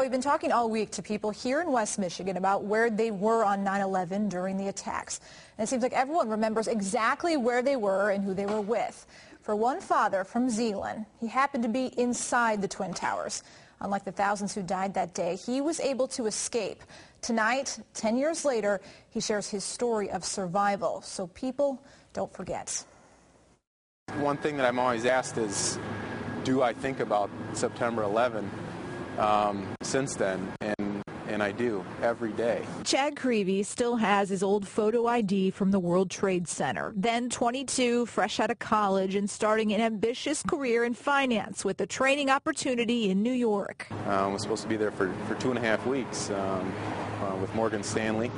we've been talking all week to people here in West Michigan about where they were on 9/11 during the attacks. And it seems like everyone remembers exactly where they were and who they were with. For one father from Zeeland, he happened to be inside the Twin Towers. Unlike the thousands who died that day, he was able to escape. Tonight, 10 years later, he shares his story of survival, so people don't forget. One thing that I'm always asked is, do I think about September 11 since then? And I do, every day. Chad Creevy still has his old photo ID from the World Trade Center. Then 22, fresh out of college and starting an ambitious career in finance with a training opportunity in New York. I was supposed to be there for 2.5 weeks with Morgan Stanley.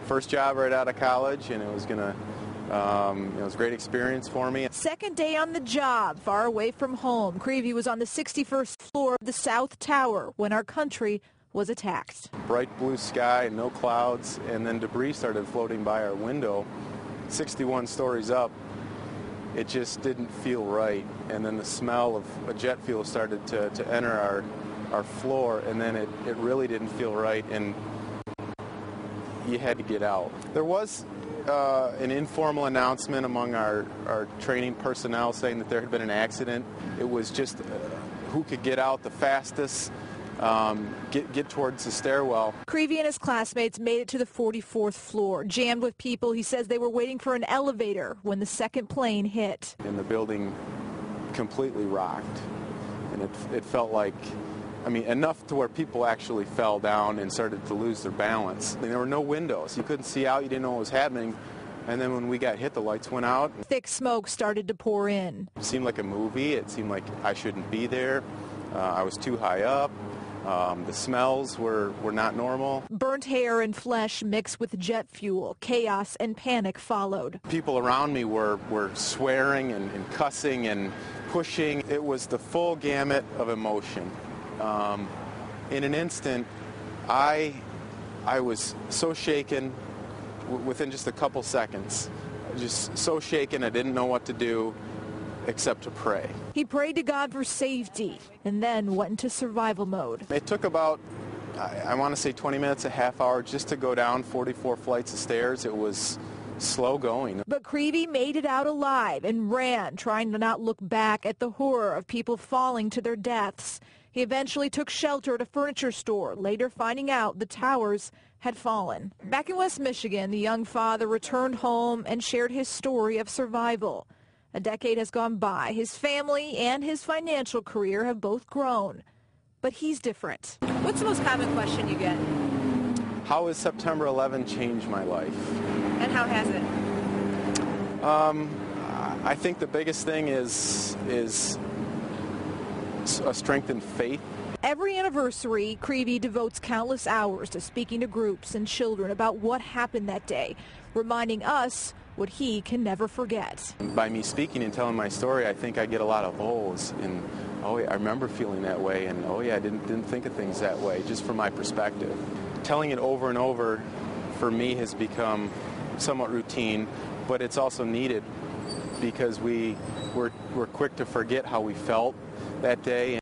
First job right out of college, and it was a great experience for me. Second day on the job, far away from home. Creevy was on the 61st floor of the South Tower when our country was attacked. Bright blue sky, no clouds, and then debris started floating by our window. 61 stories up, it just didn't feel right. And then the smell of jet fuel started to enter our floor, and then it really didn't feel right, and you had to get out. There was an informal announcement among our training personnel saying that there had been an accident. It was just who could get out the fastest, get towards the stairwell. Creevy and his classmates made it to the 44th floor, jammed with people. He says they were waiting for an elevator when the second plane hit. And the building completely rocked, and it felt like, enough to where people actually fell down and started to lose their balance. There were no windows. You couldn't see out. You didn't know what was happening. And then when we got hit, the lights went out. Thick smoke started to pour in. It seemed like a movie. It seemed like I shouldn't be there. I was too high up. The smells were not normal. Burnt hair and flesh mixed with jet fuel. Chaos and panic followed. People around me were swearing and cussing and pushing. It was the full gamut of emotion. In an instant, I was so shaken within just a couple seconds. Just so shaken I didn't know what to do except to pray. He prayed to God for safety and then went into survival mode. It took about, I want to say 20 minutes, a half hour just to go down 44 flights of stairs. It was slow going. But Creevy made it out alive and ran, trying to not look back at the horror of people falling to their deaths. He eventually took shelter at a furniture store, later finding out the towers had fallen. Back in West Michigan, the young father returned home and shared his story of survival. A decade has gone by. His family and his financial career have both grown. But he's different. What's the most common question you get? How has September 11 changed my life? And how has it? I think the biggest thing is a strengthened faith. Every anniversary, Creevy devotes countless hours to speaking to groups and children about what happened that day, reminding us what he can never forget. By me speaking and telling my story, I think I get a lot of ohs, and oh yeah, I remember feeling that way, and oh yeah, I didn't think of things that way, just from my perspective. Telling it over and over for me has become somewhat routine, but it's also needed because we're quick to forget how we felt that day.